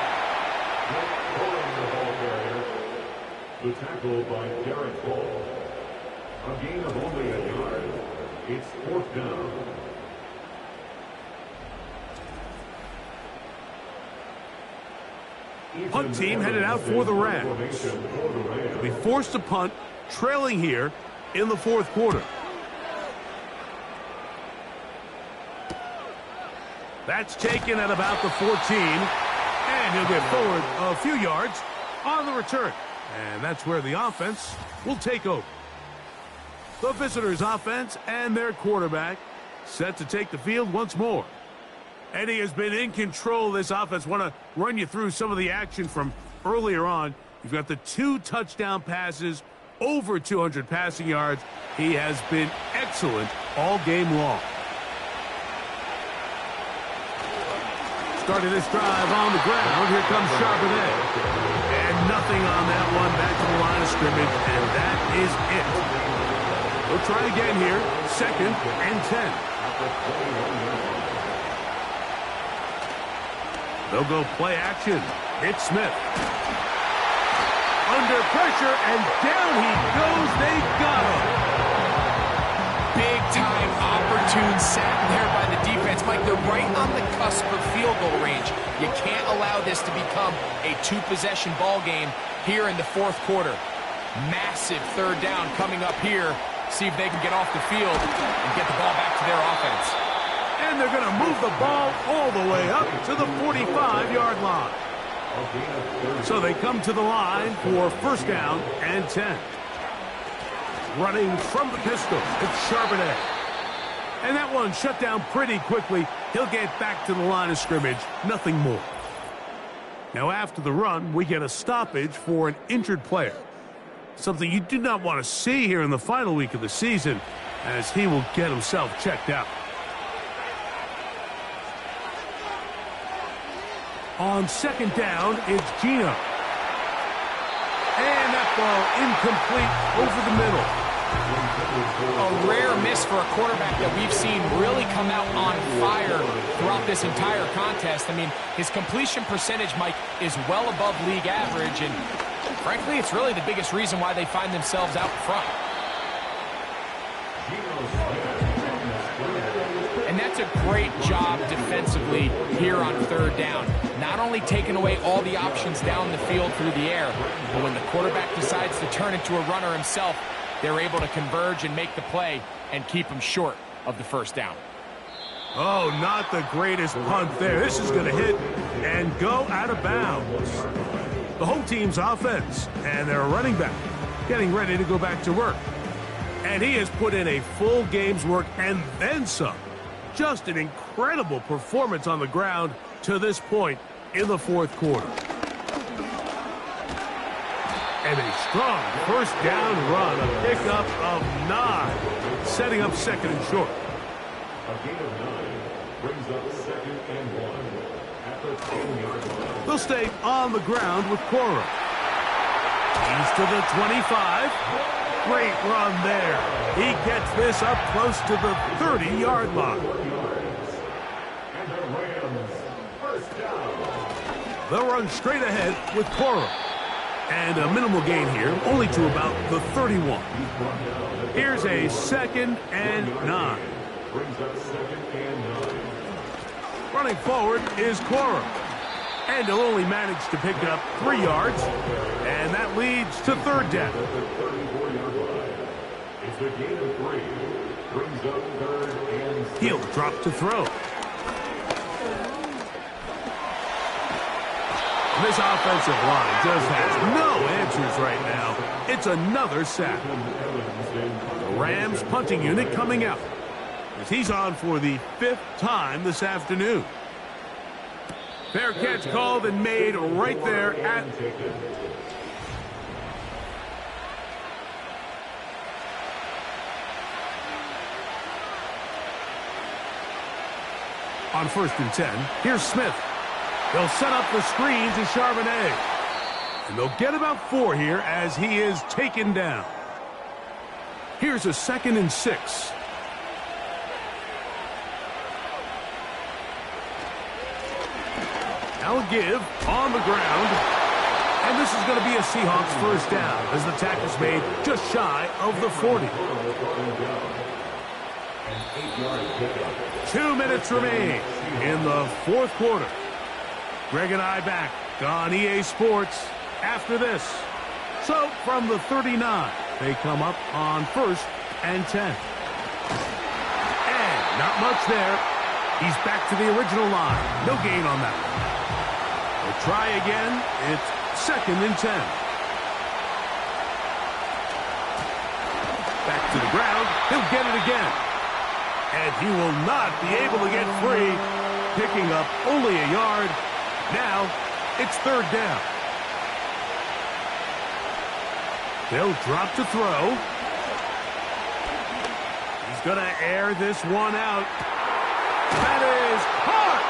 the tackle by Derek Hall. A gain of only a yard. It's fourth down. Punt team headed out for the Rams. They'll be forced to punt, trailing here in the fourth quarter. That's taken at about the 14, and he'll get forward a few yards on the return. And that's where the offense will take over. The visitors' offense and their quarterback set to take the field once more. Eddie has been in control of this offense. Want to run you through some of the action from earlier on. You've got the 2 touchdown passes, over 200 passing yards. He has been excellent all game long. Starting this drive on the ground, here comes Charbonnet. And nothing on that one, back to the line of scrimmage, and that is it. We'll try again here, second and 10. They'll go play action. It's Smith. Under pressure, and down he goes. They got him. Big time opportune sack there by the defense. Mike, they're right on the cusp of field goal range. You can't allow this to become a 2-possession ball game here in the fourth quarter. Massive third down coming up here. See if they can get off the field and get the ball back to their offense. And they're going to move the ball all the way up to the 45-yard line. So they come to the line for first down and 10. Running from the pistol, it's Charbonnet. And that one shut down pretty quickly. He'll get back to the line of scrimmage, nothing more. Now after the run, we get a stoppage for an injured player. Something you do not want to see here in the final week of the season, as he will get himself checked out. On second down, it's Gino. And that ball incomplete over the middle. A rare miss for a quarterback that we've seen really come out on fire throughout this entire contest. I mean, his completion percentage, Mike, is well above league average, and frankly, it's really the biggest reason why they find themselves out front. And that's a great job defensively here on third down. Not only taking away all the options down the field through the air, but when the quarterback decides to turn into a runner himself, they're able to converge and make the play and keep him short of the first down. Oh, not the greatest punt there. This is going to hit and go out of bounds. The home team's offense and their running back getting ready to go back to work. And he has put in a full game's work and then some. Just an incredible performance on the ground to this point in the fourth quarter. And a strong first down run, a pickup of 9, setting up second and short. A gain of 9 brings up second and 1 at the 10-yard line. They'll stay on the ground with Cora. He's to the 25. Great run there. He gets this up close to the 30-yard line. And the Rams first down. They'll run straight ahead with Cora. And a minimal gain here, only to about the 31. Here's a second and 9. Brings up second and 9. Running forward is Cora. And he'll only manage to pick up 3 yards. And that leads to third down. At the 34-yard line. It's the gain of 3. Brings up third and 6. He'll drop to throw. This offensive line just has no answers right now. It's another sack. The Rams punting unit coming out, as he's on for the 5th time this afternoon. Fair catch called and made right there at... On 1st and 10, here's Smith. They'll set up the screen to Charbonnet. And they'll get about 4 here as he is taken down. Here's a 2nd and 6. Now a give on the ground. And this is going to be a Seahawks first down as the tackle's made just shy of the 40. 2 minutes remain in the fourth quarter. Greg and I back on EA Sports after this. So from the 39, they come up on 1st and 10. And not much there. He's back to the original line. No gain on that one. They'll try again. It's 2nd and 10. Back to the ground. He'll get it again. And he will not be able to get free, picking up only a yard. Now, it's 3rd down. They'll drop to throw. He's going to air this one out. That is caught!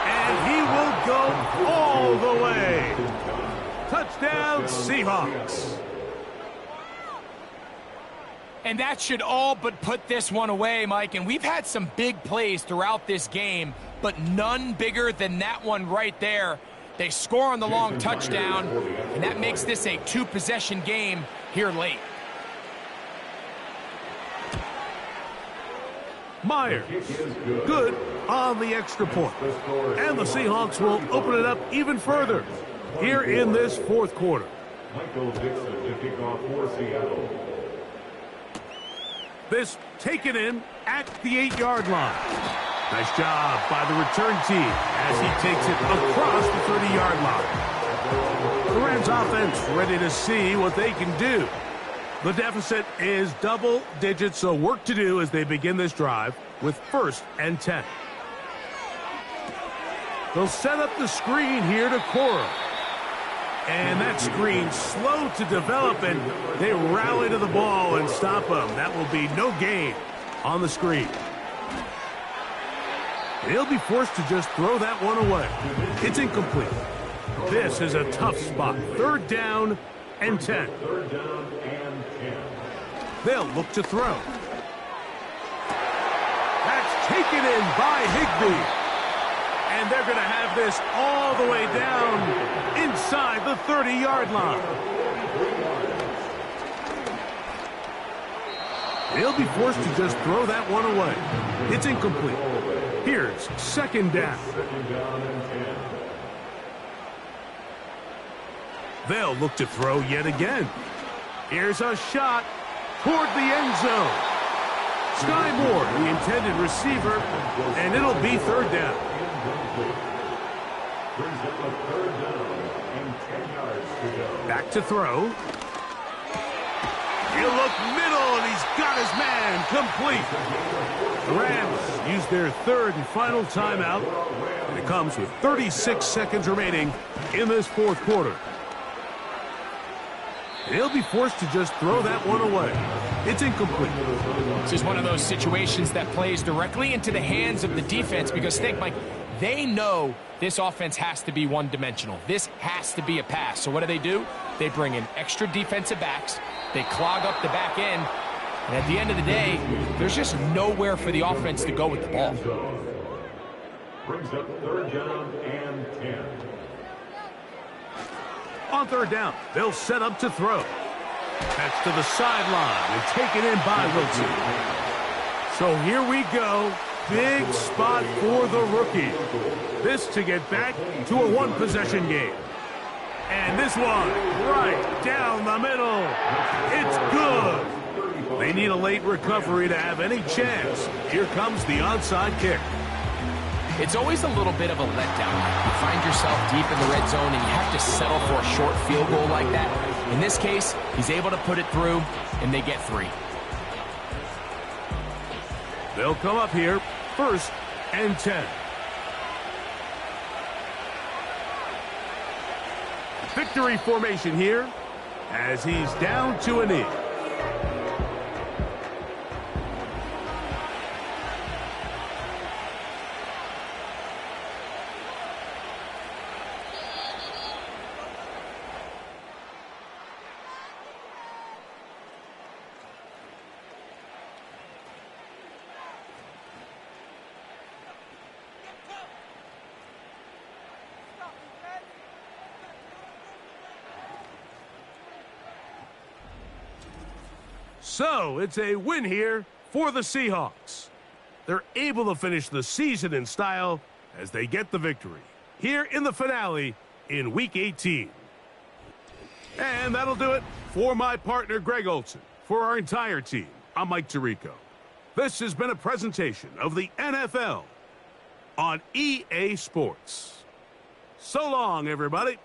And he will go all the way. Touchdown, Seahawks. And that should all but put this one away, Mike. And we've had some big plays throughout this game, but none bigger than that one right there. They score on the long touchdown, and that makes this a 2-possession game here late. Myers, good on the extra point. And the Seahawks will open it up even further here in this fourth quarter. Michael Dixon to kick off for Seattle. This taken in at the 8-yard line. Nice job by the return team as he takes it across the 30-yard line. The Rams offense ready to see what they can do. The deficit is double digits, so work to do as they begin this drive with 1st and 10. They'll set up the screen here to Cora. And that screen slow to develop, and they rally to the ball and stop him. That will be no gain on the screen. He'll be forced to just throw that one away. It's incomplete. This is a tough spot. 3rd down and 10. They'll look to throw. That's taken in by Higbee. And they're going to have this all the way down inside the 30-yard line. He'll be forced to just throw that one away. It's incomplete. Here's 2nd down. They'll look to throw yet again. Here's a shot toward the end zone. Sky Moore, the intended receiver, and it'll be 3rd down. Back to throw. He'll look middle, and he's got his man complete. The Rams use their 3rd and final timeout, and it comes with 36 seconds remaining in this 4th quarter. He'll be forced to just throw that one away. It's incomplete. This is one of those situations that plays directly into the hands of the defense because, think, Mike, they know this offense has to be one-dimensional. This has to be a pass. So what do? They bring in extra defensive backs. They clog up the back end. And at the end of the day, there's just nowhere for the offense to go with the ball. Brings up 3rd down and 10. On 3rd down, they'll set up to throw. That's to the sideline and taken in by Wilson. So here we go. Big spot for the rookie. This to get back to a 1-possession game. And this one right down the middle. It's good. They need a late recovery to have any chance. Here comes the onside kick. It's always a little bit of a letdown. You find yourself deep in the red zone and you have to settle for a short field goal like that. In this case, he's able to put it through, and they get 3. They'll come up here, 1st and 10. Victory formation here as he's down to a knee. So, it's a win here for the Seahawks. They're able to finish the season in style as they get the victory here in the finale in Week 18. And that'll do it for my partner, Greg Olson. For our entire team, I'm Mike Tirico. This has been a presentation of the NFL on EA Sports. So long, everybody.